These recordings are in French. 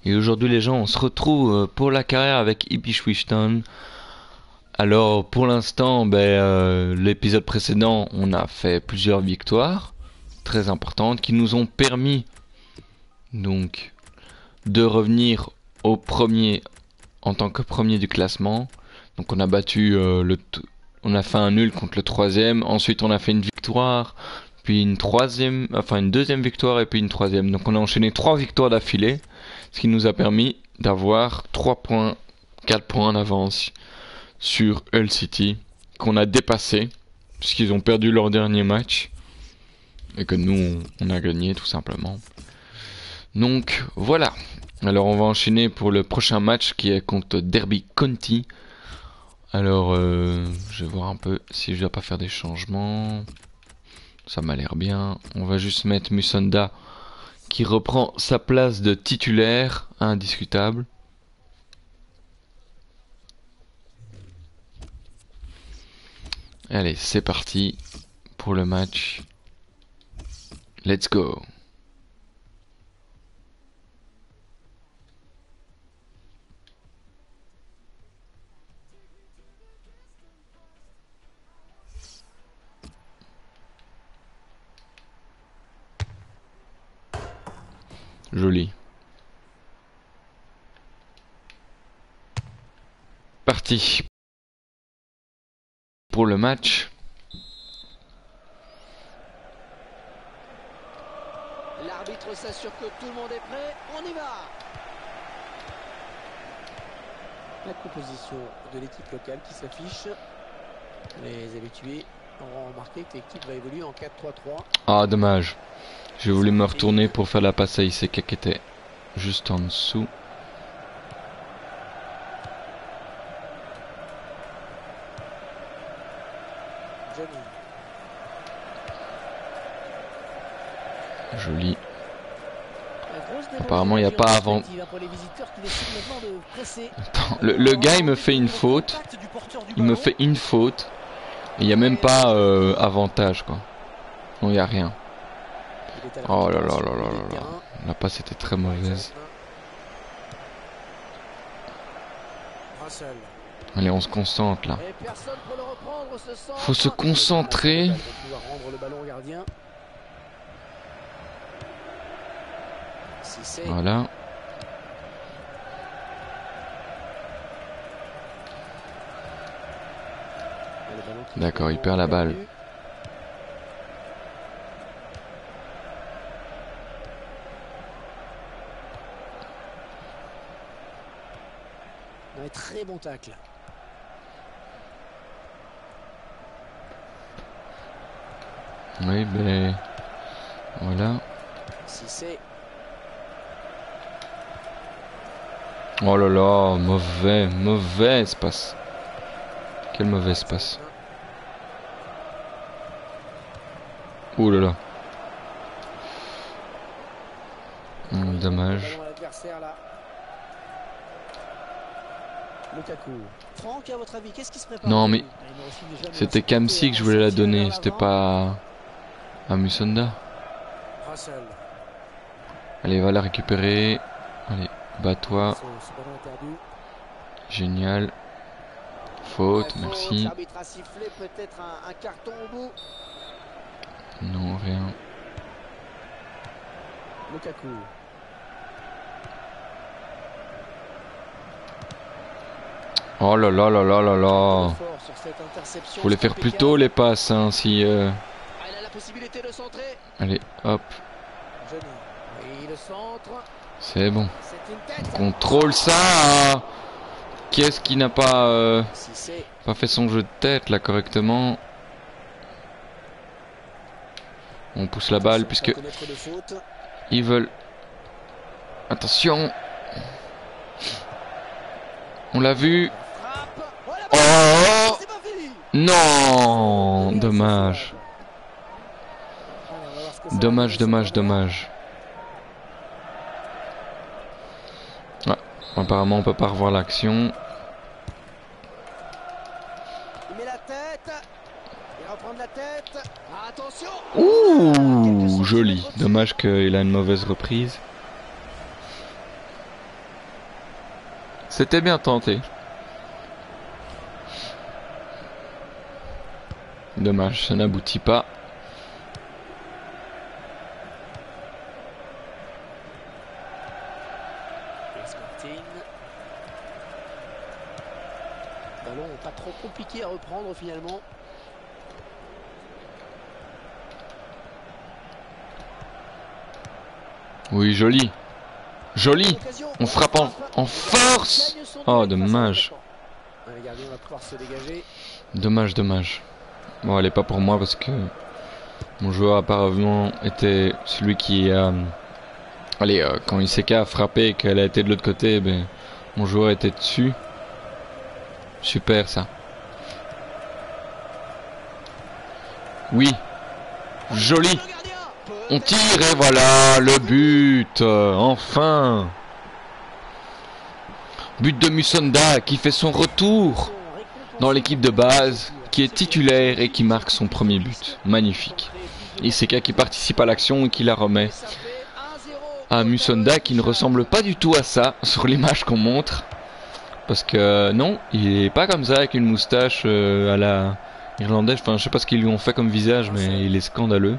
Et aujourd'hui les gens, on se retrouve pour la carrière avec Ipswich Town. Alors pour l'instant, l'épisode précédent, on a fait plusieurs victoires très importantes qui nous ont permis donc de revenir au premier en tant que premier du classement. Donc on a battu on a fait un nul contre le troisième. Ensuite on a fait une victoire, puis une deuxième victoire et puis une troisième. Donc on a enchaîné 3 victoires d'affilée, ce qui nous a permis d'avoir 3 points, 4 points d'avance sur Hull City, qu'on a dépassé, puisqu'ils ont perdu leur dernier match, et que nous, on a gagné tout simplement. Donc voilà. Alors on va enchaîner pour le prochain match qui est contre Derby County. Alors je vais voir un peu si je dois pas faire des changements. Ça m'a l'air bien. On va juste mettre Musonda qui reprend sa place de titulaire indiscutable. Allez, c'est parti pour le match. Let's go. Joli. Parti pour le match. L'arbitre s'assure que tout le monde est prêt. On y va. La composition de l'équipe locale qui s'affiche. Les habitués auront remarqué que l'équipe va évoluer en 4-3-3. Ah, dommage. J'ai voulu me retourner pour faire la passe à Iseka qui était juste en dessous. Joli. Apparemment, il n'y a pas avant. Attends, le gars, il me fait une faute. Il me fait une faute. Et il n'y a même pas avantage, quoi. Non, il n'y a rien. Oh là là là là là là. La passe était très mauvaise. Allez, on se concentre là. Faut se concentrer. Voilà. D'accord, il perd la balle. Un très bon tacle. Oui, ben voilà. Oh là là, mauvais espace. Quel mauvais espace. Oh là là. Dommage. Non mais c'était Kamsi que je voulais la donner, c'était pas à Musonda. Allez, va la récupérer. Allez, bats-toi. Génial. Faute, merci. Non, rien. Oh là là là là là là. Faut les faire plus tôt les passes, hein, si... Allez, hop. C'est bon. On contrôle ça. Qui est-ce qui n'a pas fait son jeu de tête là correctement? On pousse la balle puisque ils veulent. Attention. On l'a vu. Oh non, dommage. Dommage, dommage, dommage. Ouais, apparemment on peut pas revoir l'action. Ouh, joli. Dommage qu'il a une mauvaise reprise. C'était bien tenté. Dommage, ça n'aboutit pas. Ballon pas trop compliqué à reprendre finalement. Oui, joli. Joli. On frappe en force. Oh, dommage. Dommage, dommage. Bon, elle est pas pour moi parce que mon joueur apparemment était celui qui a... Allez, quand Iseka a frappé et qu'elle a été de l'autre côté, ben, mon joueur était dessus. Super ça. Oui. Joli. On tire et voilà le but. Enfin. But de Musonda qui fait son retour dans l'équipe de base, qui est titulaire et qui marque son premier but. Magnifique. Iseka qui participe à l'action et qui la remet à Musonda qui ne ressemble pas du tout à ça sur l'image qu'on montre. Parce que non, il est pas comme ça avec une moustache à la irlandaise. Enfin, je sais pas ce qu'ils lui ont fait comme visage, mais il est scandaleux.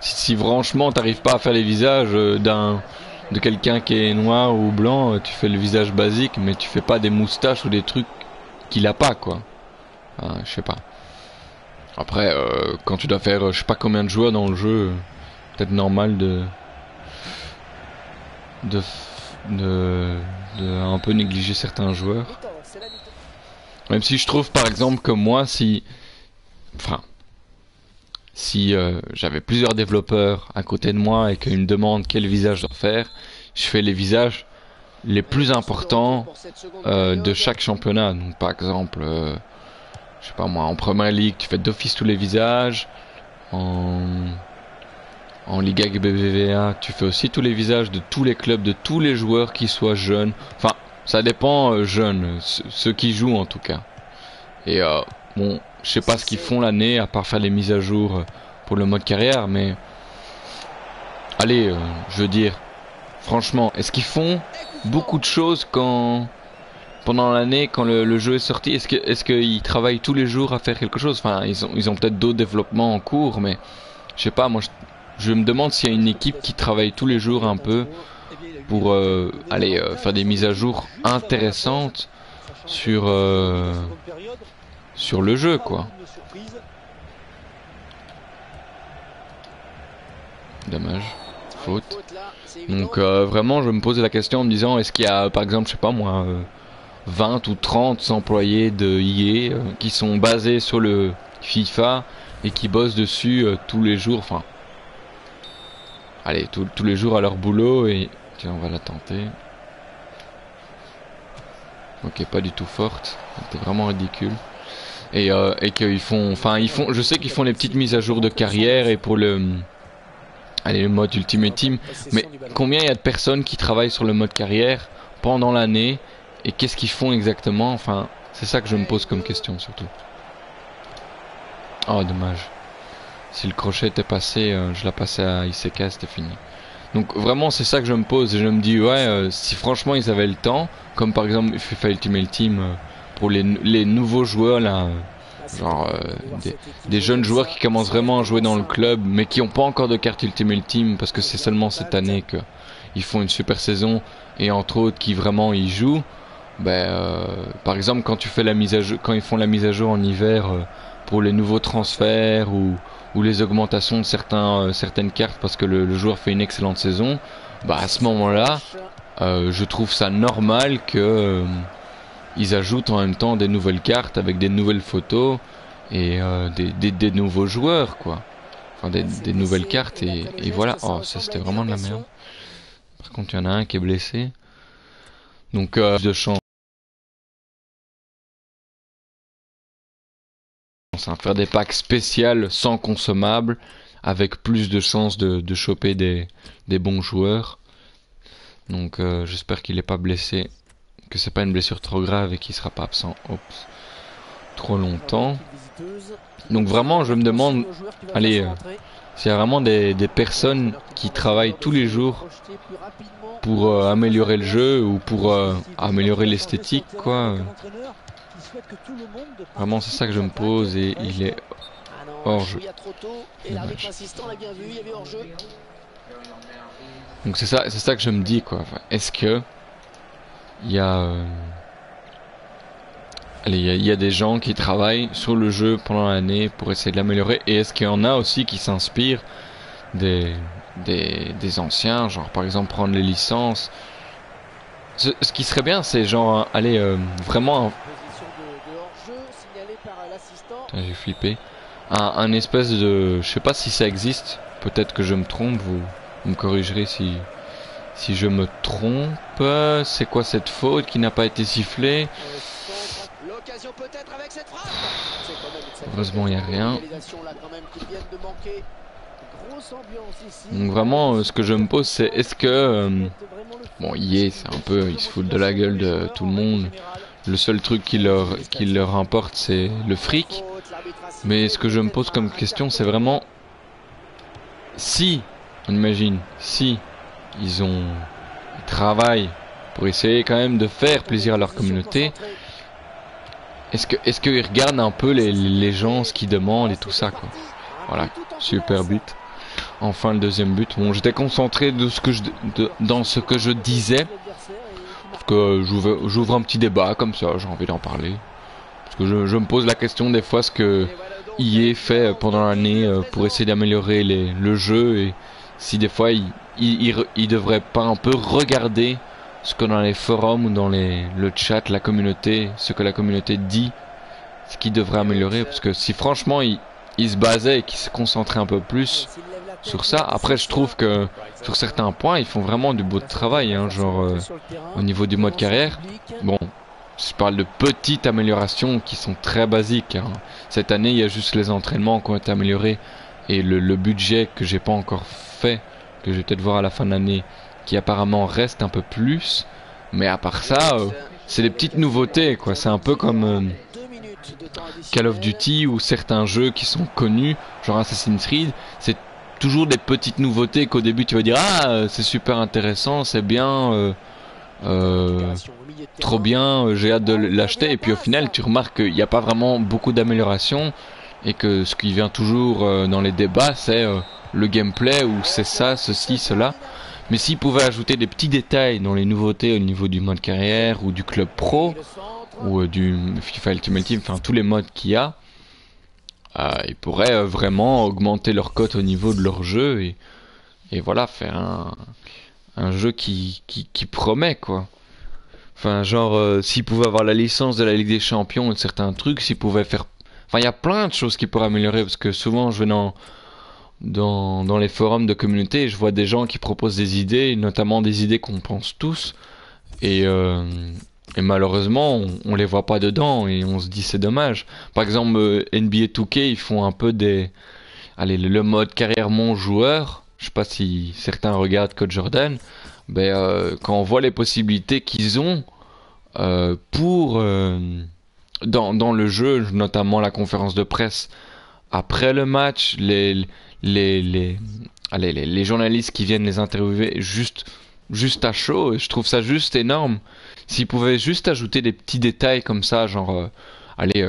Si franchement t'arrives pas à faire les visages de quelqu'un qui est noir ou blanc, tu fais le visage basique, mais tu fais pas des moustaches ou des trucs qu'il a pas, quoi. Enfin, je sais pas. Après, quand tu dois faire je sais pas combien de joueurs dans le jeu, peut-être normal de un peu négliger certains joueurs. Même si je trouve par exemple que moi, si j'avais plusieurs développeurs à côté de moi et qu'ils me demandent quel visage je dois faire, je fais les visages les plus importants de chaque championnat. Donc par exemple, je sais pas moi, en Premier League, tu fais d'office tous les visages. En Liga BBVA, tu fais aussi tous les visages de tous les clubs, de tous les joueurs qui soient jeunes. Enfin, ça dépend jeunes, ceux qui jouent en tout cas. Et bon, je sais pas ce qu'ils font l'année, à part faire les mises à jour pour le mode carrière, mais... Allez, je veux dire, franchement, est-ce qu'ils font beaucoup de choses pendant l'année, quand le jeu est sorti? Est-ce qu'ils travaillent tous les jours à faire quelque chose? Enfin, ils ont peut-être d'autres développements en cours, mais... Je sais pas, moi je me demande s'il y a une équipe qui travaille tous les jours un peu pour faire des mises à jour intéressantes sur le jeu, quoi. Dommage, faute. Donc vraiment je me pose la question en me disant, est-ce qu'il y a par exemple, je sais pas moi, 20 ou 30 employés de EA qui sont basés sur le FIFA et qui bossent dessus tous les jours, enfin... Allez, tous les jours à leur boulot et... Tiens, on va la tenter. Ok, pas du tout forte. C'était vraiment ridicule. Et qu'ils font... Enfin, je sais qu'ils font les petites mises à jour de carrière et pour le... Allez, le mode Ultimate Team. Mais combien il y a de personnes qui travaillent sur le mode carrière pendant l'année? Et qu'est-ce qu'ils font exactement? Enfin, c'est ça que je me pose comme question, surtout. Oh, dommage. Si le crochet était passé, je la passais à Iseka, c'était fini. Donc vraiment c'est ça que je me pose. Et je me dis ouais, si franchement ils avaient le temps, comme par exemple FIFA Ultimate Team pour les nouveaux joueurs là, genre des jeunes joueurs qui commencent vraiment à jouer dans le club, mais qui n'ont pas encore de carte Ultimate Team parce que c'est seulement cette année que ils font une super saison et entre autres qui vraiment y jouent. Par exemple quand tu fais la mise à jour, quand ils font la mise à jour en hiver pour les nouveaux transferts ou les augmentations de certaines cartes parce que le joueur fait une excellente saison, à ce moment-là, je trouve ça normal que ils ajoutent en même temps des nouvelles cartes avec des nouvelles photos et des nouveaux joueurs, quoi. Enfin, des nouvelles cartes et voilà. Oh, ça c'était vraiment de la merde. Par contre, il y en a un qui est blessé. Donc, de chance. Faire des packs spéciales sans consommables avec plus de chances de choper des bons joueurs. Donc j'espère qu'il n'est pas blessé, que c'est pas une blessure trop grave et qu'il sera pas absent. Oups. trop longtemps. Donc vraiment, je me demande, allez, s'il y a vraiment des personnes qui travaillent tous les jours pour améliorer le jeu ou pour améliorer l'esthétique, quoi. Vraiment, c'est ça que je me pose et il est hors jeu. Dommage. Donc c'est ça que je me dis, quoi. Enfin, est-ce que il y a allez, il y a des gens qui travaillent sur le jeu pendant l'année pour essayer de l'améliorer, et est-ce qu'il y en a aussi qui s'inspirent des, des anciens, genre par exemple prendre les licences. Ce qui serait bien, c'est genre aller vraiment... Putain, j'ai flippé. Un espèce de... Je sais pas si ça existe, peut-être que je me trompe, vous me corrigerez si je me trompe. C'est quoi cette faute qui n'a pas été sifflée? Heureusement, il n'y a rien. Donc vraiment, ce que je me pose, c'est est-ce que... bon, c'est un peu... Ils se foutent de la gueule de tout le monde. Le seul truc qui leur importe, c'est le fric. Mais ce que je me pose comme question, c'est vraiment... Si, on imagine, si ils travaillent pour essayer quand même de faire plaisir à leur communauté, est-ce qu'ils regardent un peu les gens, ce qu'ils demandent et tout ça, quoi. Voilà, super but. Enfin, le deuxième but. Bon, j'étais concentré dans ce que je disais. Parce que j'ouvre un petit débat comme ça, j'ai envie d'en parler. Parce que je me pose la question des fois ce que EA fait pendant l'année pour essayer d'améliorer le jeu. Et si des fois il devrait pas un peu regarder ce que dans les forums ou dans le chat, la communauté, ce que la communauté dit, ce qu'il devrait améliorer. Parce que si franchement il se basait et qu'il se concentrait un peu plus sur ça. Après, je trouve que sur certains points, ils font vraiment du beau travail, hein, genre au niveau du mode carrière. Bon, je parle de petites améliorations qui sont très basiques, hein. Cette année, il y a juste les entraînements qui ont été améliorés et le budget que j'ai pas encore fait, que je vais peut-être voir à la fin de l'année, qui apparemment reste un peu plus. Mais à part ça, c'est des petites nouveautés, quoi. C'est un peu comme Call of Duty ou certains jeux qui sont connus, genre Assassin's Creed. C'est toujours des petites nouveautés qu'au début tu vas dire c'est super intéressant, c'est bien, trop bien, j'ai hâte de l'acheter, et puis au final tu remarques qu'il n'y a pas vraiment beaucoup d'améliorations et que ce qui vient toujours dans les débats c'est le gameplay, ou c'est ça, ceci, cela. Mais s'ils pouvaient ajouter des petits détails dans les nouveautés au niveau du mode carrière ou du club pro ou du FIFA Ultimate Team, enfin tous les modes qu'il y a, ils pourraient vraiment augmenter leur cote au niveau de leur jeu et voilà, faire un jeu qui promet, quoi. Enfin, genre, s'ils pouvaient avoir la licence de la Ligue des Champions et de certains trucs, s'ils pouvaient faire... Enfin, il y a plein de choses qui pourraient améliorer, parce que souvent, je vais dans les forums de communauté et je vois des gens qui proposent des idées, notamment des idées qu'on pense tous, et malheureusement, on les voit pas dedans et on se dit c'est dommage. Par exemple, NBA 2K, ils font un peu le mode carrière mon joueur. Je sais pas si certains regardent Code Jordan. Quand on voit les possibilités qu'ils ont dans le jeu, notamment la conférence de presse après le match, les journalistes qui viennent les interviewer juste à chaud, je trouve ça juste énorme. S'ils pouvaient juste ajouter des petits détails comme ça, genre,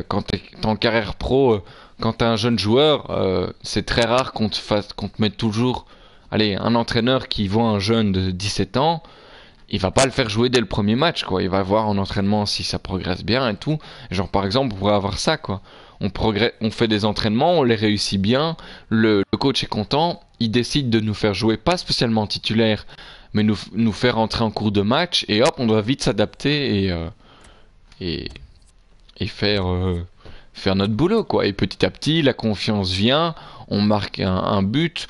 quand t'es en carrière pro, quand t'es un jeune joueur, c'est très rare qu'on te mette toujours, un entraîneur qui voit un jeune de 17 ans, il va pas le faire jouer dès le premier match, quoi. Il va voir en entraînement si ça progresse bien et tout. Genre, par exemple, on pourrait avoir ça, quoi. On fait des entraînements, on les réussit bien, le coach est content, il décide de nous faire jouer, pas spécialement titulaire, mais nous faire entrer en cours de match, et hop, on doit vite s'adapter et faire notre boulot, quoi. Et petit à petit, la confiance vient, on marque un but,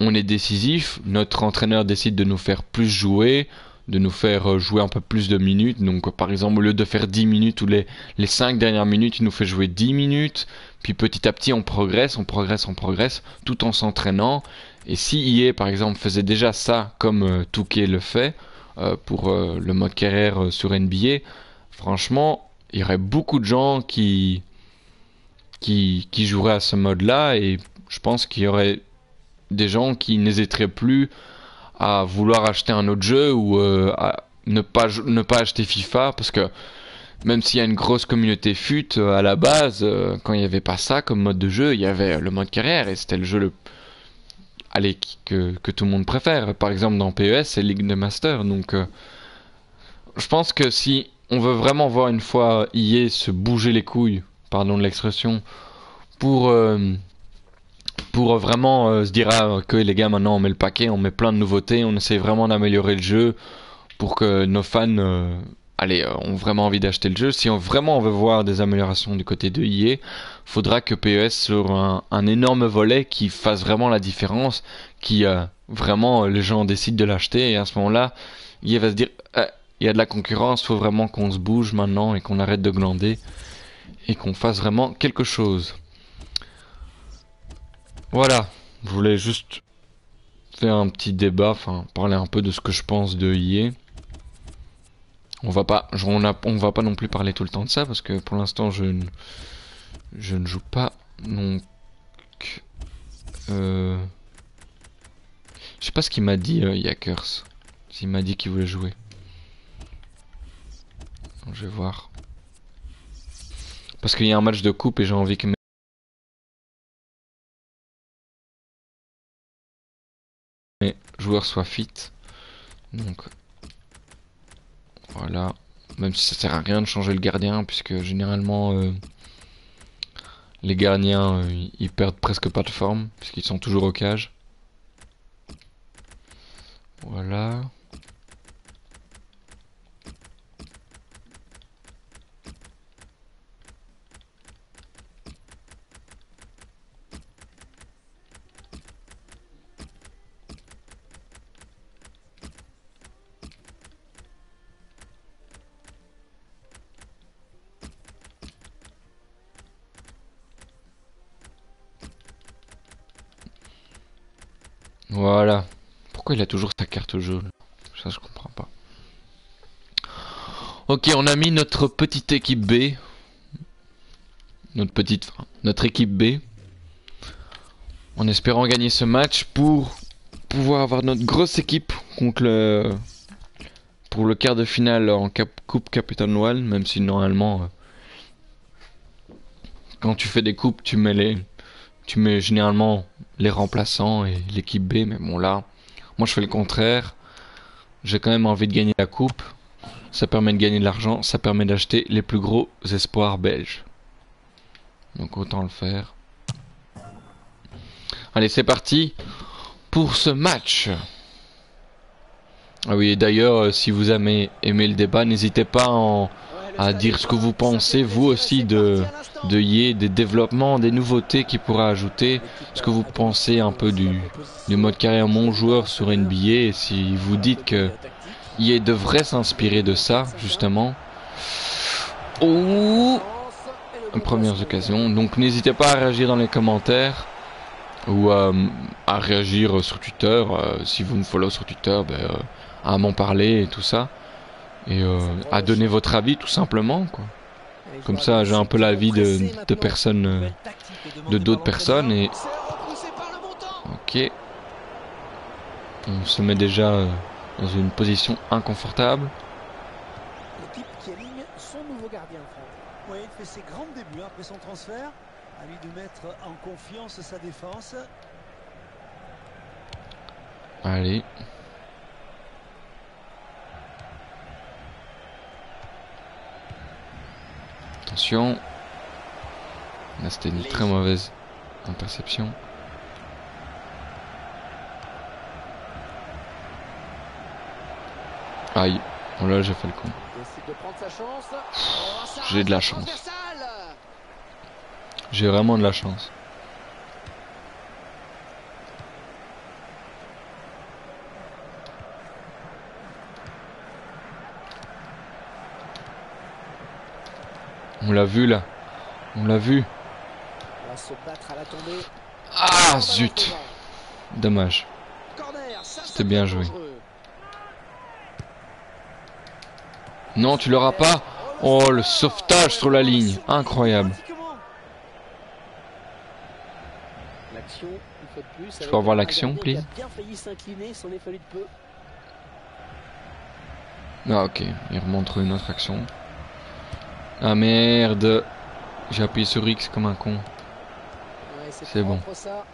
on est décisif, notre entraîneur décide de nous faire plus jouer, de nous faire jouer un peu plus de minutes. Donc par exemple, au lieu de faire 10 minutes ou les 5 dernières minutes, il nous fait jouer 10 minutes. Puis petit à petit, on progresse, tout en s'entraînant. Et si EA, par exemple, faisait déjà ça comme 2K le fait pour le mode carrière sur NBA, franchement, il y aurait beaucoup de gens qui qui joueraient à ce mode-là, et je pense qu'il y aurait des gens qui n'hésiteraient plus à vouloir acheter un autre jeu ou à ne pas acheter FIFA, parce que même s'il y a une grosse communauté FUT à la base, quand il n'y avait pas ça comme mode de jeu, il y avait le mode carrière et c'était le jeu que tout le monde préfère. Par exemple dans PES c'est League de Master, donc je pense que si on veut vraiment voir une fois EA se bouger les couilles, pardon de l'expression, pour vraiment se dire que les gars maintenant on met le paquet, on met plein de nouveautés, on essaie vraiment d'améliorer le jeu pour que nos fans ont vraiment envie d'acheter le jeu. Si vraiment on veut voir des améliorations du côté de EA, faudra que PES soit un énorme volet qui fasse vraiment la différence, qui vraiment les gens décident de l'acheter, et à ce moment-là EA va se dire il y a de la concurrence, faut vraiment qu'on se bouge maintenant et qu'on arrête de glander et qu'on fasse vraiment quelque chose. Voilà, je voulais juste faire un petit débat, enfin parler un peu de ce que je pense de EA. On va pas non plus parler tout le temps de ça parce que pour l'instant je ne joue pas. Donc je sais pas ce qu'il m'a dit Yakers. S'il m'a dit qu'il voulait jouer. Je vais voir. Parce qu'il y a un match de coupe et j'ai envie que mes joueurs soient fit. Donc voilà. Même si ça sert à rien de changer le gardien, puisque généralement les gardiens ils perdent presque pas de forme, puisqu'ils sont toujours au cage. Voilà. Voilà. Pourquoi il a toujours sa carte jaune? Ça je comprends pas. Ok, on a mis notre petite équipe B. Notre équipe B. En espérant gagner ce match pour pouvoir avoir notre grosse équipe contre pour le quart de finale en Coupe Capital One, même si normalement quand tu fais des coupes tu mets généralement les remplaçants et l'équipe B, mais bon là moi je fais le contraire. J'ai quand même envie de gagner la coupe. Ça permet de gagner de l'argent, ça permet d'acheter les plus gros espoirs belges. Donc autant le faire. Allez, c'est parti pour ce match. Ah oui, d'ailleurs, si vous avez aimé le débat, n'hésitez pas à dire ce que vous pensez, vous aussi, de EA, des développements, des nouveautés qu'il pourra ajouter. Ce que vous pensez un peu du mode carrière mon joueur sur NBA. Et si vous dites que EA devrait s'inspirer de ça, justement. Oh, premières occasions. Donc n'hésitez pas à réagir dans les commentaires. Ou à réagir sur Twitter, si vous me follow sur Twitter, à m'en parler et tout ça. Et à donner votre avis tout simplement, quoi. Comme ça j'ai un peu l'avis de personnes, de d'autres personnes. Et ok, on se met déjà dans une position inconfortable. L'équipe qui aligne son nouveau gardien, Franck. Oui, il fait ses grands débuts après son transfert. À lui de mettre en confiance sa défense. Allez. Attention. Là c'était une très mauvaise interception. Aïe. Oh là j'ai fait le con. J'ai de la chance. J'ai vraiment de la chance. On l'a vu là. On l'a vu. Ah zut. Dommage. C'était bien joué. Non, tu l'auras pas. Oh, le sauvetage sur la ligne. Incroyable. récupération, une fois de plus. Je peux avoir l'action, please. Il a bien failli s'incliner, s'en est fallu de peu. Ah ok, il remonte une autre action. Ah merde. J'ai appuyé sur X comme un con. Ouais, c'est bon. Ça.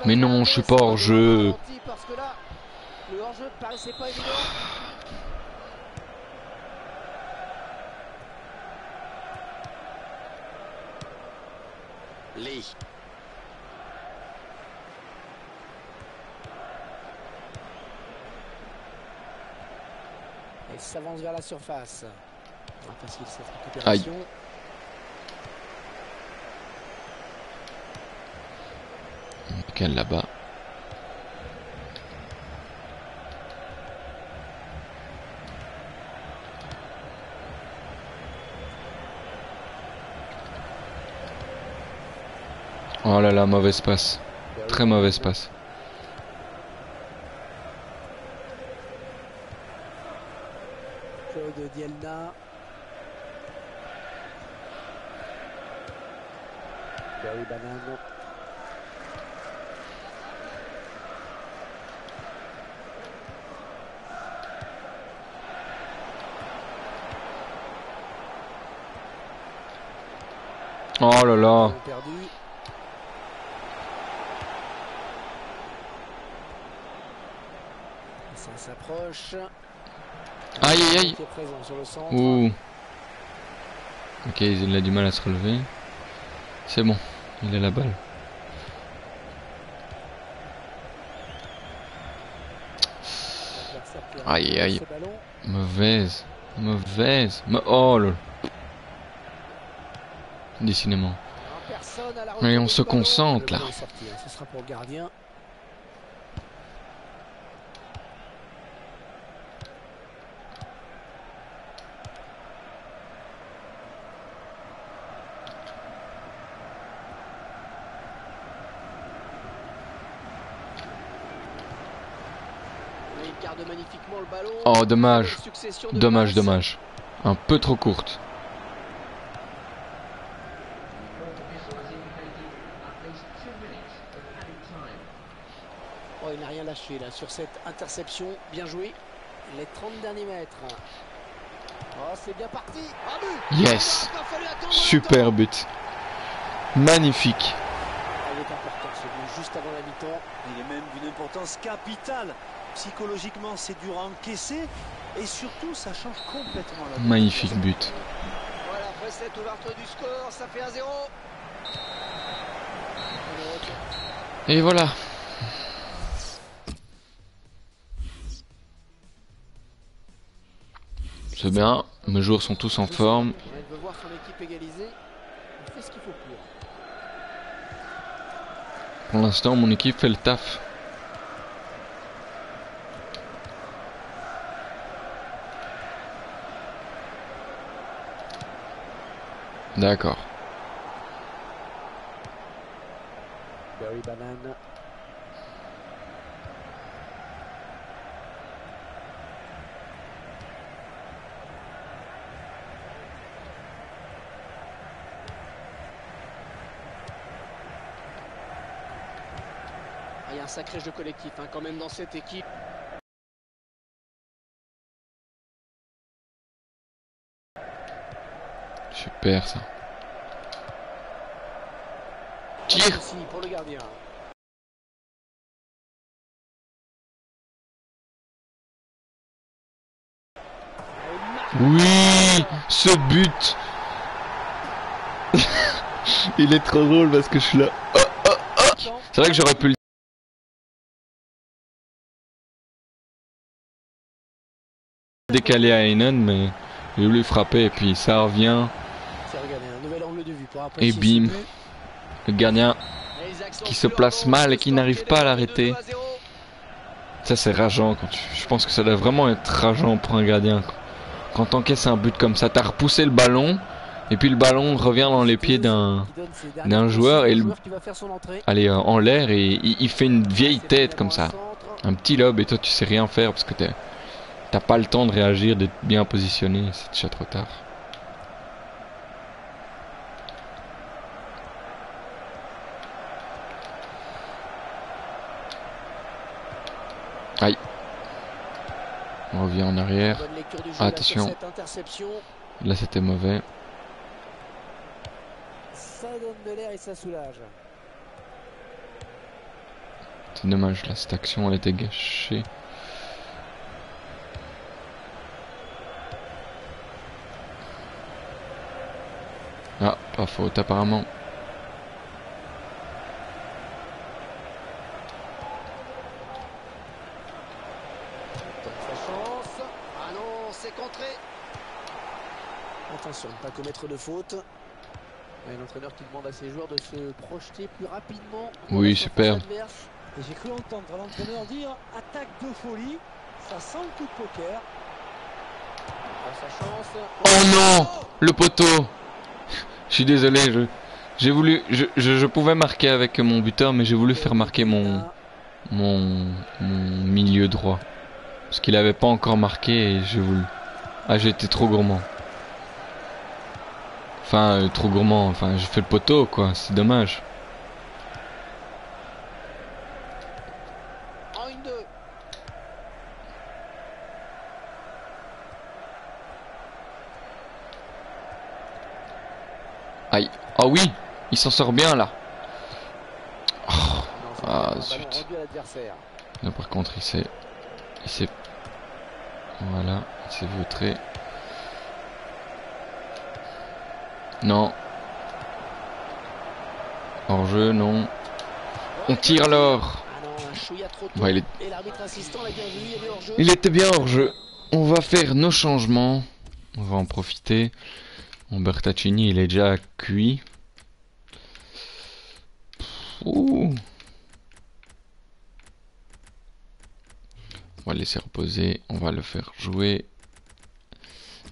Mais non, je suis pas hors jeu. Parce que là, le hors jeu paraissait pas évident. Lee. Il s'avance vers la surface. Pas facile cette récupération. Aïe. Quelle là-bas. Oh là là, mauvaise passe. Très mauvaise passe. Claude Dielna. Barry Banane. Oh là là. Perdu. Ça s'approche. Aïe aïe aïe. Ouh. Ok, il a du mal à se relever. C'est bon, il a la balle. Aïe aïe. Mauvaise. Mauvaise. Oh là. Décidément. Mais on se concentre là. Ce sera pour le gardien. Il garde magnifiquement le ballon. Oh dommage. Dommage, dommage. Un peu trop courte. Oh, il n'a rien lâché là sur cette interception. Bien joué. Les 30 derniers mètres. Oh, c'est bien parti. Ah, but. Yes. Super but. Magnifique. Il est important ce but juste avant la mi-temps. Il est même d'une importance capitale. Psychologiquement, c'est dur à encaisser. Et surtout, ça change complètement la vie. Magnifique but. Voilà, après cette ouverture du score, ça fait 1-0. Et voilà. C'est bien, mes joueurs sont tous en forme. Il veut voir son équipe égaliser. Il fait ce qu'il faut pour. Pour l'instant, mon équipe fait le taf. D'accord. Barry Banane. Il y a un sacré jeu collectif hein, quand même dans cette équipe. Super ça. Tire. Pour le gardien. Oui, ce but. Il est trop drôle parce que je suis là. Oh, oh, oh. C'est vrai que j'aurais pu le décaler à Heinen, mais j'ai voulu frapper et puis ça revient. Et bim, le gardien qui se place mal et qui n'arrive pas à l'arrêter. Ça c'est rageant. Je pense que ça doit vraiment être rageant pour un gardien. Quand t'encaisses un but comme ça, t'as repoussé le ballon et puis le ballon revient dans les pieds d'un joueur et allez en l'air et il fait une vieille tête comme ça, un petit lob et toi tu sais rien faire parce que t'as pas le temps de réagir, d'être bien positionné, c'est déjà trop tard. On revient en arrière. Bonne lecture du jeu, Attention. là, sur cette interception. Là c'était mauvais. Ça donne de l'air et ça soulage. C'est dommage, là cette action elle était gâchée. Ah, pas faute apparemment. Tente sa chance. Ah non, c'est contré. Attention, ne pas commettre de faute. Et l'entraîneur qui demande à ses joueurs de se projeter plus rapidement. Oui, super. Et j'ai cru entendre l'entraîneur dire attaque de folie. Ça sent le coup de poker. Il prend sa chance. Oh non, le poteau. Je suis désolé, j'ai voulu, je pouvais marquer avec mon buteur, mais j'ai voulu faire marquer mon milieu droit, parce qu'il avait pas encore marqué et j'ai voulu. Ah, j'ai été trop gourmand. Enfin, trop gourmand. Enfin, j'ai fait le poteau, quoi. C'est dommage. En 1-2. Aïe. Ah oui, il s'en sort bien là. Oh. Non, c'est Ah, un ballon zut. rendu à l'adversaire. Là par contre il s'est voilà, il s'est vautré. Non. Hors jeu, non. On tire alors. Ah non, un chouïa trop tôt. Ouais, Et l'arbitre assistant l'a bien vu, il y avait hors jeu. il était bien hors jeu. On va faire nos changements. On va en profiter. Mon Bertaccini il est déjà cuit. Ouh. On va le laisser reposer. On va le faire jouer.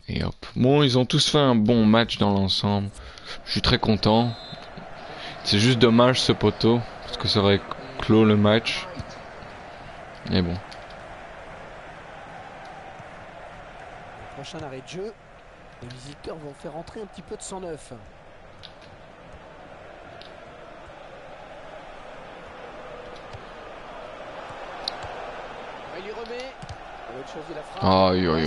Et hop. Bon, ils ont tous fait un bon match dans l'ensemble. Je suis très content. C'est juste dommage ce poteau. Parce que ça aurait clos le match. Mais bon. Prochain arrêt de jeu. Les visiteurs vont faire entrer un petit peu de sang neuf. Il lui remet. On va choisir la frappe. Aïe aïe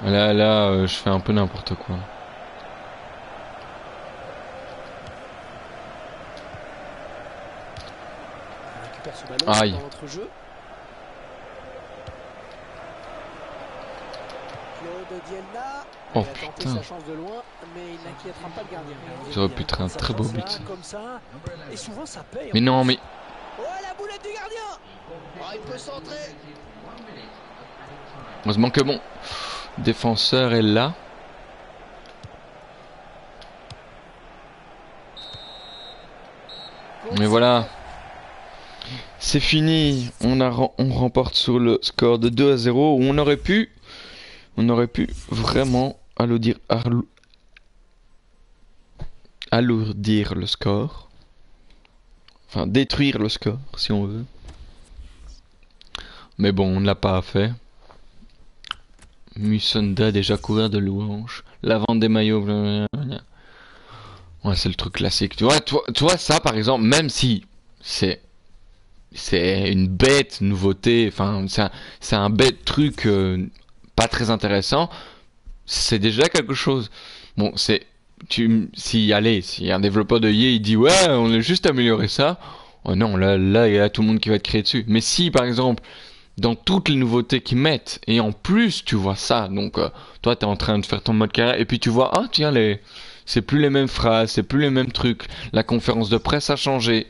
aïe. Là, je fais un peu n'importe quoi. On récupère ce ballon Aïe. dans notre jeu. Claude Dielna. Oh, Il a tenté putain. sa chance de loin, mais il n'inquiétera pas le gardien. Ça aurait pu être un très beau but. Comme ça, et souvent ça paye. Mais non, mais Oh, la boulette du gardien. Oh, il peut centrer. heureusement que mon défenseur est là. Mais voilà. C'est fini. On remporte sur le score de 2-0. On aurait pu vraiment alourdir le score. Enfin, détruire le score, si on veut. Mais bon, on ne l'a pas fait. Musonda déjà couvert de louanges. La vente des maillots. Blablabla. Ouais, c'est le truc classique. Tu vois ça par exemple, même si c'est une bête nouveauté, enfin c'est un bête truc pas très intéressant, c'est déjà quelque chose. Bon, si un développeur de EA il dit ouais, on a juste amélioré ça. Oh non, là il y a tout le monde qui va être créé dessus. Mais si par exemple dans toutes les nouveautés qu'ils mettent et en plus tu vois ça, donc toi t'es en train de faire ton mode carrière et puis tu vois ah tiens c'est plus les mêmes phrases, c'est plus les mêmes trucs, la conférence de presse a changé,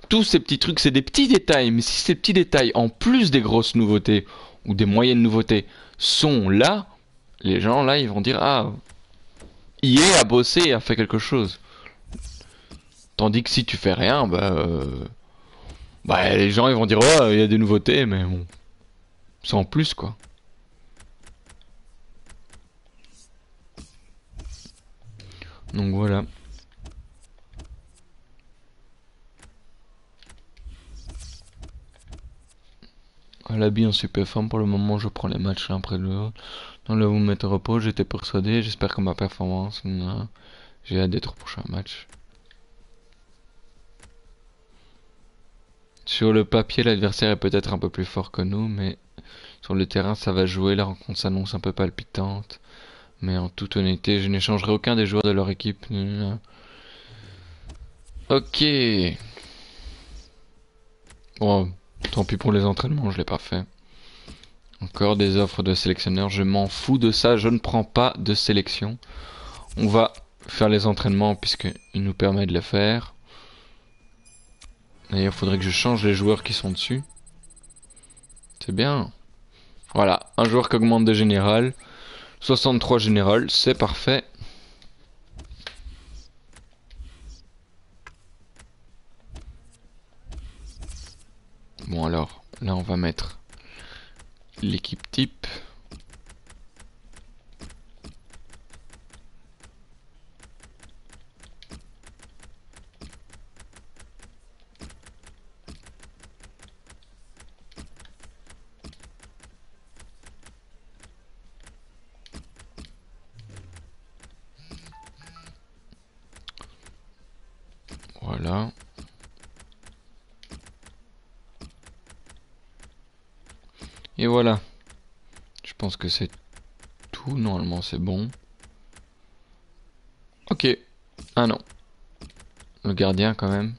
tous ces petits trucs c'est des petits détails, mais si ces petits détails en plus des grosses nouveautés ou des moyennes nouveautés sont là, les gens là ils vont dire ah EA a bossé, a fait quelque chose. Tandis que si tu fais rien, bah les gens ils vont dire oh il y a des nouveautés mais bon c'est en plus quoi. Donc voilà. À l'habit en super forme pour le moment je prends les matchs l'un après l'autre. Dans le vous mettre au repos, j'étais persuadé, j'espère que ma performance, j'ai hâte d'être au prochain match. Sur le papier, l'adversaire est peut-être un peu plus fort que nous, mais Sur le terrain, ça va jouer. La rencontre s'annonce un peu palpitante. Mais en toute honnêteté, je n'échangerai aucun des joueurs de leur équipe. Ok. Bon, tant pis pour les entraînements, je l'ai pas fait. Encore des offres de sélectionneurs. Je m'en fous de ça. Je ne prends pas de sélection. On va faire les entraînements puisqu'ils nous permettent de le faire. D'ailleurs, il faudrait que je change les joueurs qui sont dessus. C'est bien. Voilà, un joueur qui augmente de général. 63 général, c'est parfait. Bon alors, là on va mettre l'équipe type. Voilà. Et voilà. Je pense que c'est tout. Normalement, c'est bon. Ok. Ah non. Le gardien, quand même.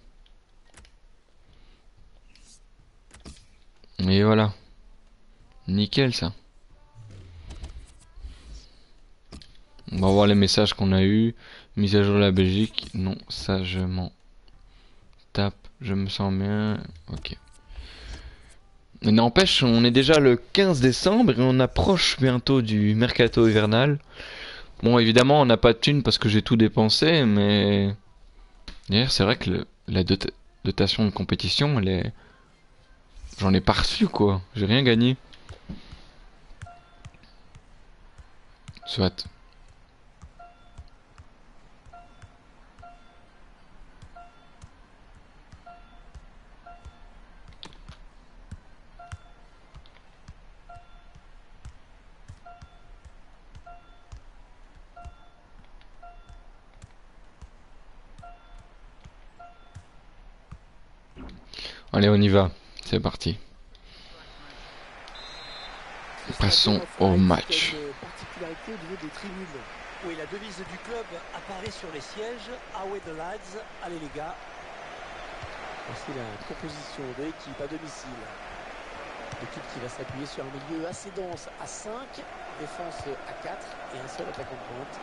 Et voilà. Nickel, ça. On va voir les messages qu'on a eu. Mise à jour de la Belgique. Non, ça, je m'en tape. Je me sens bien. Ok. Mais n'empêche, on est déjà le 15 décembre et on approche bientôt du mercato hivernal. Bon, évidemment, on n'a pas de thunes parce que j'ai tout dépensé, mais... D'ailleurs, c'est vrai que la dotation de compétition, elle est... J'en ai pas reçu, quoi. J'ai rien gagné. Soit. Allez, on y va. C'est parti. Passons au match. Oui, la devise du club apparaît sur les sièges. Away the lads, allez les gars. Voici la composition de l'équipe à domicile. L'équipe qui va s'appuyer sur un milieu assez dense à 5, défense à 4 et un seul attaquant de pointe.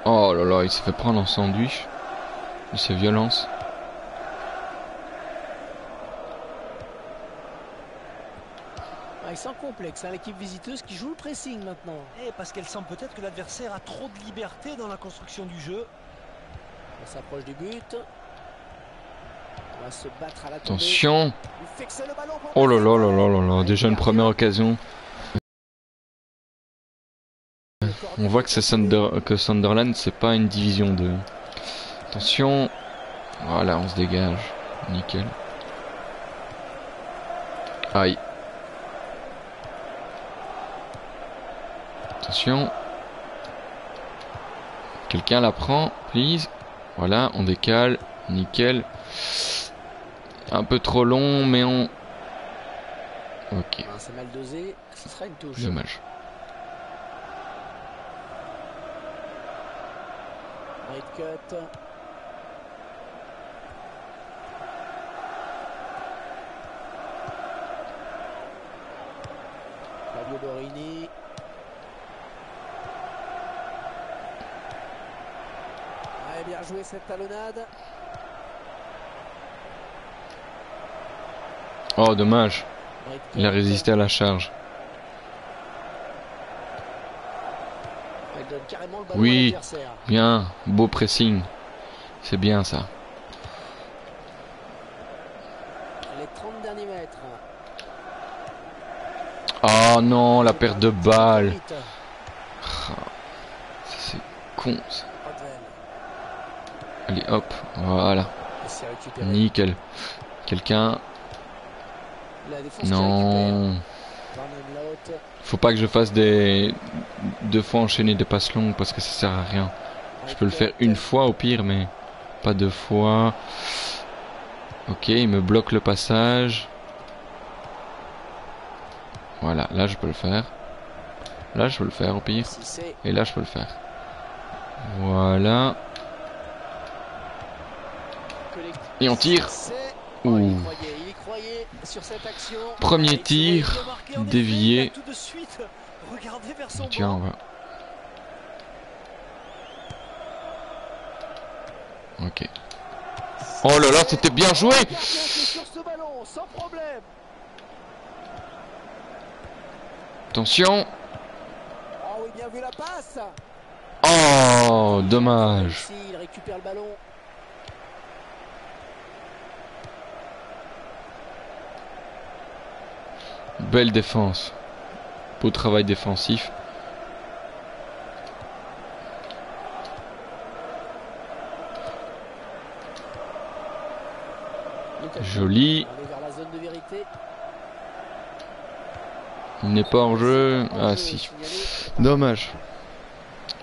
Oh là là, il s'est fait prendre en sandwich. De ses violences. Ah, sans complexe, hein, l'équipe visiteuse qui joue le pressing maintenant. Et parce qu'elle sent peut-être que l'adversaire a trop de liberté dans la construction du jeu. On s'approche du but. On va se battre à la tombée. Attention. Il fixe le ballon pour Oh là là là là là là. Déjà une première occasion. On voit que Sunderland, c'est pas une division 2. Attention. Voilà, on se dégage. Nickel. Aïe. Attention. Quelqu'un la prend, please. Voilà, on décale. Nickel. Un peu trop long, mais on... Ok. C'est mal dosé, ce sera une touche. Dommage. Right cut. Fabio Borini. Ouais, bien joué cette talonnade. Oh, dommage. Il a résisté à la charge. Elle donne carrément le ballon à Oui, l'adversaire. bien. Beau pressing. C'est bien ça. Les 30 derniers mètres. Oh non, la perte de balle. Vite. C'est con ça. Rodwell. Allez, hop. Voilà. Et c'est récupéré. Nickel. Quelqu'un... La défense qui Non. récupère. Barnum Laut. Faut pas que je fasse deux fois enchaîner des passes longues parce que ça sert à rien. Je peux le faire une fois au pire, mais pas deux fois. Ok, il me bloque le passage. Voilà, là je peux le faire. Là je peux le faire au pire. Cissé. Et là je peux le faire. Voilà. Collectif. Et on tire. Cissé. Ouh. Il y croyait sur cette action. Premier Avec tir, ce moyen de marquer, en effet, dévié. il a tout de suite regardé vers son Tiens, on banc. va. Ok. Oh là là, c'était bien joué. Le gardien qui est sur ce ballon, sans problème. Attention. Oh oui, bien vu la passe. Oh, dommage. Ici, il récupère le ballon. Belle défense. Beau travail défensif. Joli. On est vers la zone de vérité. Il n'est pas en jeu. Ah si. Dommage.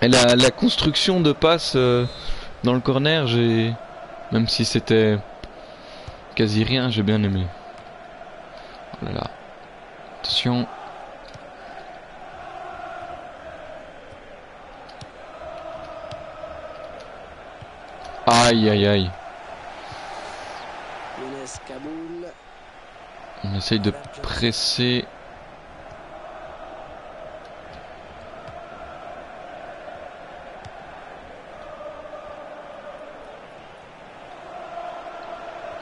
Et la construction de passe dans le corner, même si c'était quasi rien, j'ai bien aimé. Oh là là. Attention. Aïe aïe aïe. Younes Kaboul. On essaye de presser.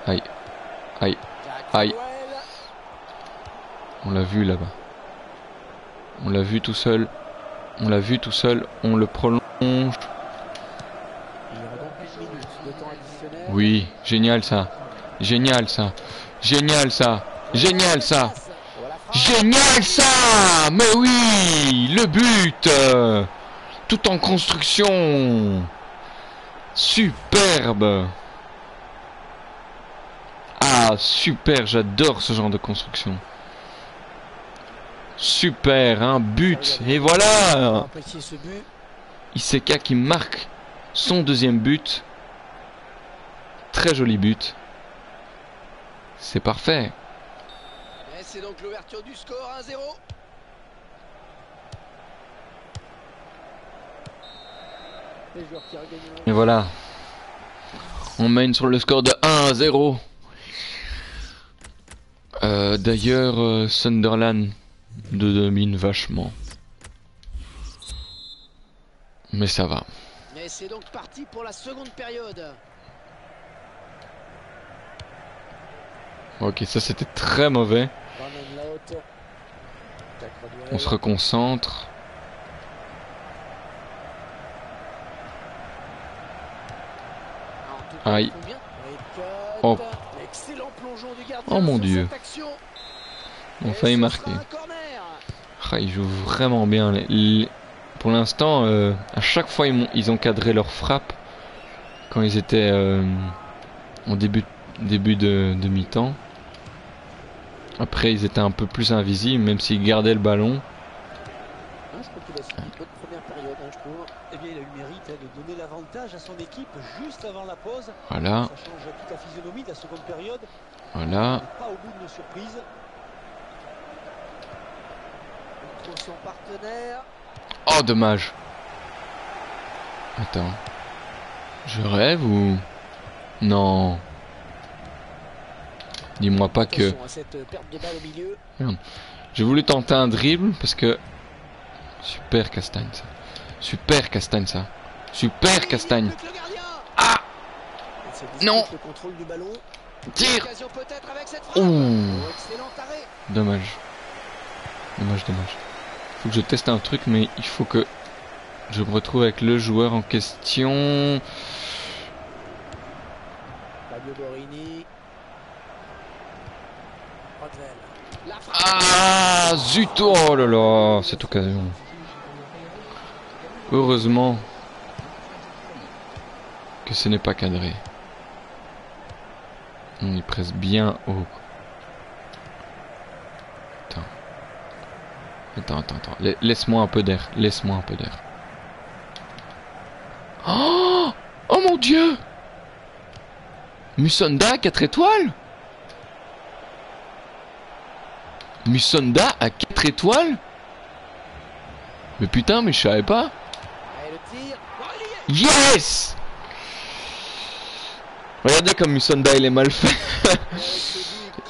Aïe. Aïe. Aïe. On l'a vu là-bas. On l'a vu tout seul. On l'a vu tout seul. On le prolonge. Il y aura donc une minute de temps additionnel. Oui, génial ça. Génial ça. Génial ça. Génial ça. Voilà, frappe. Génial ça. Mais oui, le but. Tout en construction. Superbe. Ah, super, j'adore ce genre de construction. Super, un but. Et On voilà. a apprécié ce but. Iseka qui marque son deuxième but. Très joli but. C'est parfait. Et c'est donc l'ouverture du score 1-0. Les joueurs qui regagnent. Et voilà. On mène sur le score de 1-0. D'ailleurs, Sunderland domine vachement. Mais ça va. Et c'est donc parti pour la seconde période. Ok, ça c'était très mauvais. Van Aanholt. Jack Rodwell. On se reconcentre. En tout cas, Aïe. combien Oh. Excellent plongeon du gardien. Oh mon sur Dieu. cette action. On a Et failli ce marquer. sera un corner. Ah, ils jouent vraiment bien. Pour l'instant, à chaque fois ils ont cadré leur frappe quand ils étaient en début de mi-temps. Après, ils étaient un peu plus invisibles, même s'ils gardaient le ballon. Ah, je crois qu'il a suivi une bonne première période, hein, je trouve. Eh bien, il a eu le mérite de donner l'avantage à son équipe juste avant la pause. Voilà, Ça change toute la physionomie de la seconde période. voilà. On n'est pas au bout de nos surprises. Il trouve son partenaire. Oh, dommage. Attends. Je rêve ou... Non. Dis-moi pas que... Attention à cette perte de balle au milieu. J'ai voulu tenter un dribble parce que... Super Castagne ça. Super Castagne ça. Super Castagne. Plus que le gardien. Ah, Il se dispute non. le contrôle du ballon. tire. Occasion peut-être avec cette frappe. Ouh. Oh, excellent arrêt. Dommage. Dommage, dommage. Faut que je teste un truc, mais il faut que je me retrouve avec le joueur en question. Fabio Borini. Rodwell. La frappe. Ah, zut. Oh là là, cette occasion. Heureusement que ce n'est pas cadré. On y presse bien haut. Attends. Laisse-moi un peu d'air. Laisse-moi un peu d'air. Oh, oh mon Dieu. Musonda 4 étoiles. Musonda à 4 étoiles. Mais putain, mais je savais pas. Et le tir. Oh, il y est. Yes. Regardez comme Musonda il est mal fait.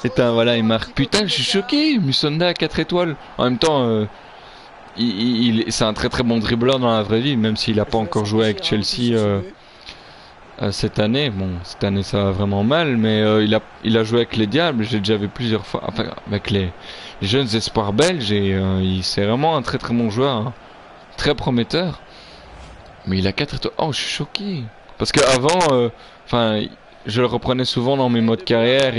Putain, voilà, il marque. Putain, je suis choqué. Musonda à 4 étoiles. En même temps, c'est un très très bon dribbleur dans la vraie vie, même s'il a pas encore joué avec Chelsea cette année. Bon, cette année ça va vraiment mal, mais il a joué avec les Diables. J'ai déjà vu plusieurs fois, enfin avec les jeunes espoirs belges, et c'est vraiment un très très bon joueur, hein. Très prometteur. Mais il a 4 étoiles. Oh, je suis choqué. Parce que avant, enfin, je le reprenais souvent dans mes modes carrière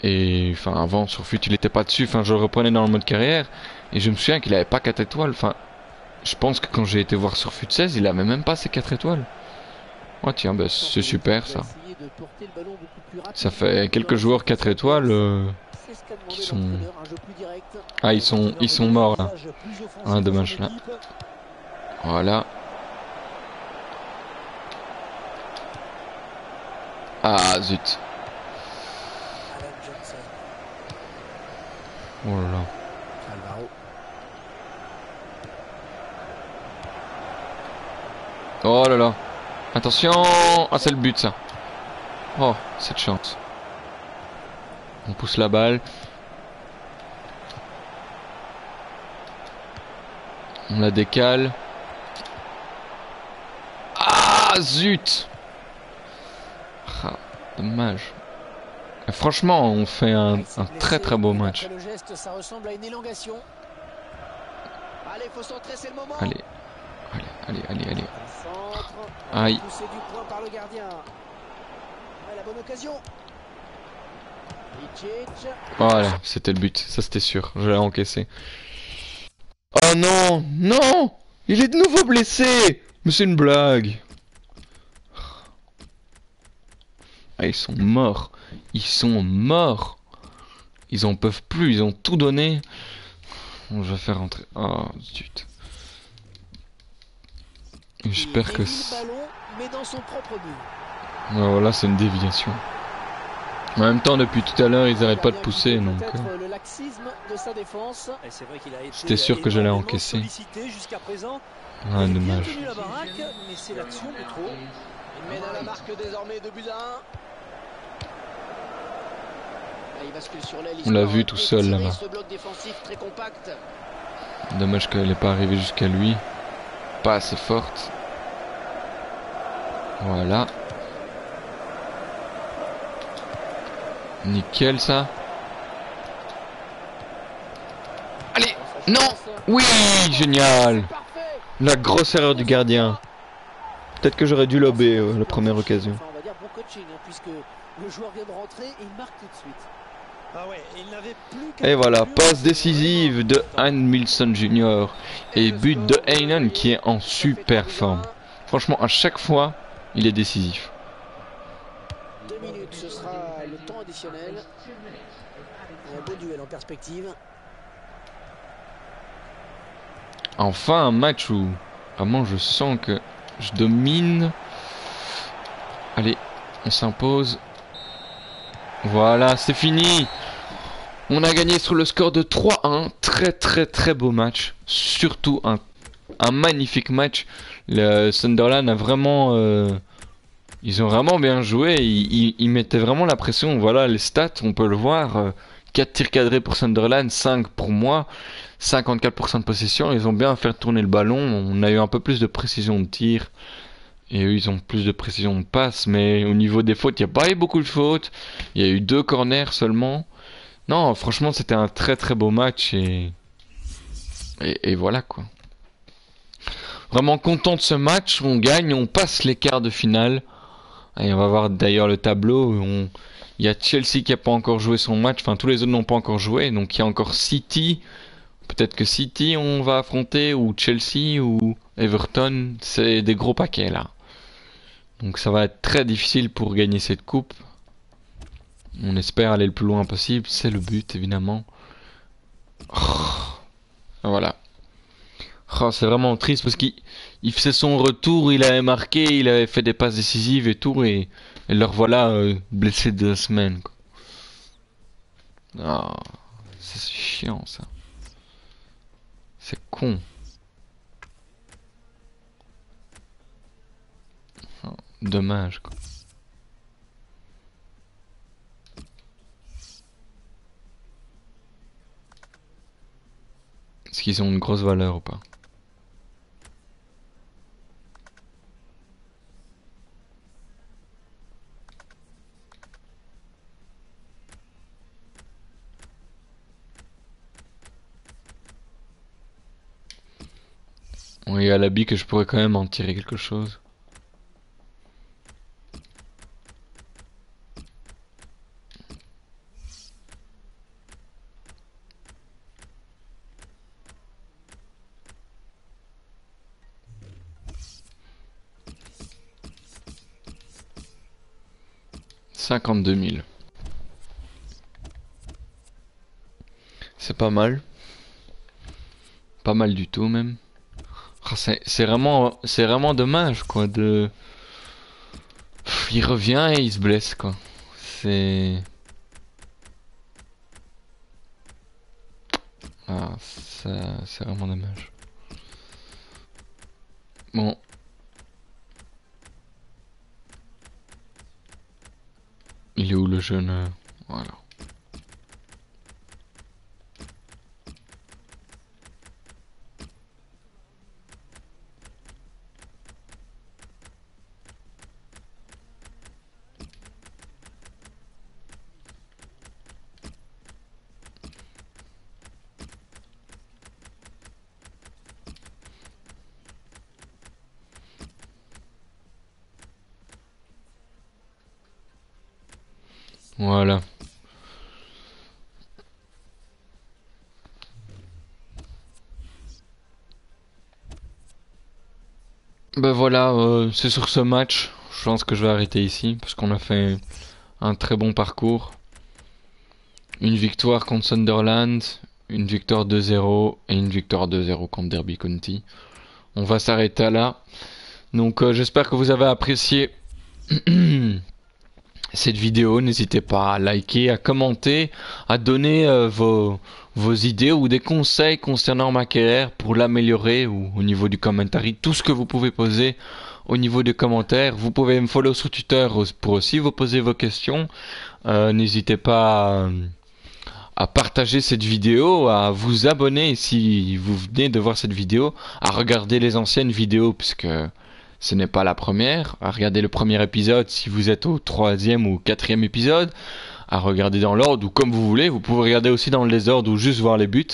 et enfin avant sur FUT il était pas dessus. Enfin, je le reprenais dans le mode carrière et je me souviens qu'il avait pas 4 étoiles. Enfin, je pense que quand j'ai été voir sur FUT 16, il avait même pas ses 4 étoiles. Oh tiens, bah, c'est super ça. Ça fait quelques joueurs 4 étoiles qui sont... Ah, ils sont morts là. Ah, dommage là. Voilà. Ah zut. Oh là là. Oh là là. Attention. Ah, c'est le but ça. Oh, cette chance. On pousse la balle. On la décale. Ah zut. Ah, dommage. Et franchement, on fait un très très beau match. Le geste, ça ressemble à une élongation. Allez, faut centrer, c'est le moment. Allez. Allez, allez, allez, allez. Centre. Aïe. Poussé du point par le gardien. Ouais, la bonne occasion. Icic. Voilà, c'était le but. Ça c'était sûr. Je l'ai encaissé. Oh non, non, il est de nouveau blessé. Mais c'est une blague. Ah, ils sont morts. Ils sont morts. Ils en peuvent plus. Ils ont tout donné. Bon, je vais faire rentrer. Oh zut. J'espère que... Le ballon, mais dans son propre but. Ouais, voilà, c'est une déviation. En même temps, depuis tout à l'heure, ils n'arrêtent pas de pousser, donc... Le laxisme de sa défense. J'étais sûr que j'allais encaisser. Ah, dommage. Mais c'est l'action de trop. Il mène à la marque désormais de but à 1. Il bascule sur l'aile. On l'a vu tout seul là-bas. Ce bloc défensif très compact. Dommage qu'elle n'est pas arrivée jusqu'à lui. Pas assez forte. Voilà. Nickel ça. Allez, non. Oui, génial. La grosse erreur du gardien. Peut-être que j'aurais dû lober la première occasion. On va dire bon coaching, puisque le joueur vient de rentrer et il marque tout de suite. Ah ouais, il n'avait plus qu'à... Et voilà, passe décisive de Han Milson Jr. et but de Heynen qui est en super forme. Franchement, à chaque fois, il est décisif. 2 minutes, ce sera le temps additionnel. Un beau duel en perspective. Enfin, un match où vraiment je sens que je domine. Allez, on s'impose. Voilà, c'est fini. On a gagné sur le score de 3-1. Très très très beau match. Surtout un magnifique match. Le Sunderland a vraiment... ils ont vraiment bien joué. Ils mettaient vraiment la pression. Voilà les stats, on peut le voir. 4 tirs cadrés pour Sunderland, 5 pour moi. 54% de possession. Ils ont bien fait tourner le ballon. On a eu un peu plus de précision de tir. Et eux, ils ont plus de précision de passe. Mais au niveau des fautes, il n'y a pas eu beaucoup de fautes. Il y a eu 2 corners seulement. Non, franchement, c'était un très très beau match. Et voilà quoi. Vraiment content de ce match. On gagne, on passe les quarts de finale. Et on va voir d'ailleurs le tableau. Il y a Chelsea qui n'a pas encore joué son match. Enfin, tous les autres n'ont pas encore joué. Donc il y a encore City. Peut-être que City on va affronter. Ou Chelsea ou Everton. C'est des gros paquets là. Donc ça va être très difficile pour gagner cette coupe. On espère aller le plus loin possible. C'est le but évidemment. Oh, voilà. Oh, c'est vraiment triste parce qu'il faisait son retour. Il avait marqué. Il avait fait des passes décisives et tout. Et Et leur voilà blessé 2 semaines, quoi. Ah, c'est chiant ça. C'est con. Ah, dommage, quoi. Est-ce qu'ils ont une grosse valeur ou pas? Oui, à l'habit que je pourrais quand même en tirer quelque chose. $52 000. C'est pas mal. Pas mal du tout même. Ah, c'est vraiment dommage quoi de. Il revient et il se blesse quoi. C'est. Ah, ça, c'est vraiment dommage. Bon. Il est où le jeune Voilà. Voilà. Ben voilà, c'est sur ce match. Je pense que je vais arrêter ici parce qu'on a fait un très bon parcours. Une victoire contre Sunderland, une victoire 2-0 et une victoire 2-0 contre Derby County. On va s'arrêter là. Donc j'espère que vous avez apprécié cette vidéo. N'hésitez pas à liker, à commenter, à donner vos idées ou des conseils concernant Makeler pour l'améliorer ou au niveau du commentary. Tout ce que vous pouvez poser au niveau des commentaires. Vous pouvez me follow sur Twitter pour aussi vous poser vos questions. N'hésitez pas à partager cette vidéo, à vous abonner si vous venez de voir cette vidéo, à regarder les anciennes vidéos puisque ce n'est pas la première, à regarder le premier épisode si vous êtes au 3e ou 4e épisode, à regarder dans l'ordre ou comme vous voulez, vous pouvez regarder aussi dans le désordre ou juste voir les buts.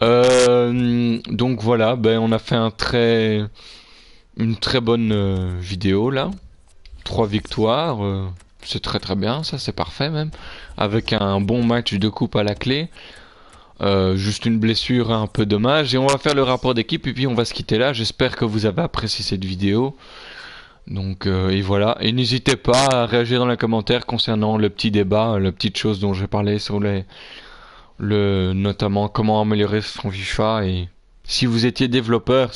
Donc voilà, ben on a fait une très bonne vidéo là, 3 victoires, c'est très très bien, ça c'est parfait même, avec un bon match de coupe à la clé. Juste une blessure un peu dommage et on va faire le rapport d'équipe et puis on va se quitter là. J'espère que vous avez apprécié cette vidéo. Donc et voilà, et n'hésitez pas à réagir dans les commentaires concernant le petit débat, la petite chose dont j'ai parlé sur notamment comment améliorer son FIFA. Et si vous étiez développeur,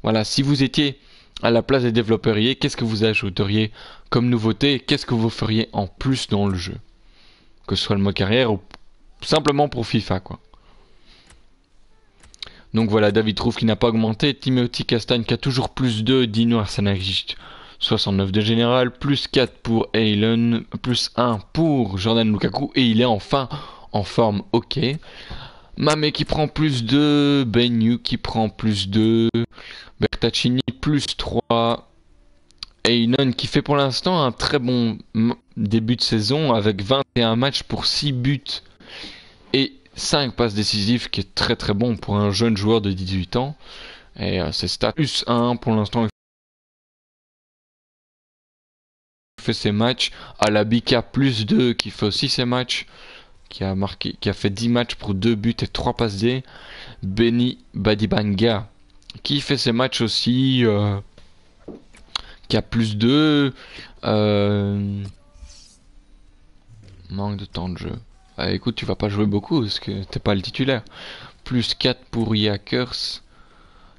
voilà, si vous étiez à la place des développeurs, qu'est-ce que vous ajouteriez comme nouveauté, qu'est-ce que vous feriez en plus dans le jeu, que ce soit le mode carrière ou simplement pour FIFA quoi. Donc voilà, David trouve qu'il n'a pas augmenté, Timothy Castagne qui a toujours plus 2, Dino Arsenagist 69 de général, plus 4 pour Aylen, plus 1 pour Jordan Lukaku, et il est enfin en forme ok. Mame qui prend plus 2, Benyu qui prend plus 2, Bertaccini plus 3, Aylen qui fait pour l'instant un très bon début de saison avec 21 matchs pour 6 buts et 5 passes décisives, qui est très très bon pour un jeune joueur de 18 ans. Et c'est stats plus 1 pour l'instant. Il fait ses matchs. Alabika plus 2 qui fait aussi ses matchs. Qui a fait 10 matchs pour 2 buts et 3 passes D. Benny Badibanga qui fait ses matchs aussi. Qui a plus 2. Manque de temps de jeu. Ah, écoute, tu vas pas jouer beaucoup parce que t'es pas le titulaire. Plus 4 pour Yakers.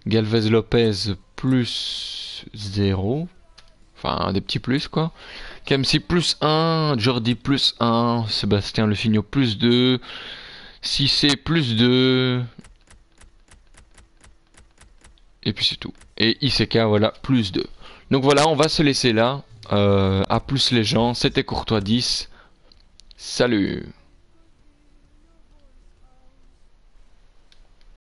Galvez Lopez plus 0. Enfin, des petits plus, quoi. Kemsi plus 1, Jordi plus 1, Sébastien Le Figno plus 2, Cissé plus 2, et puis c'est tout. Et ICK, voilà, plus 2. Donc voilà, on va se laisser là. À plus les gens, c'était Courtois 10. Salut!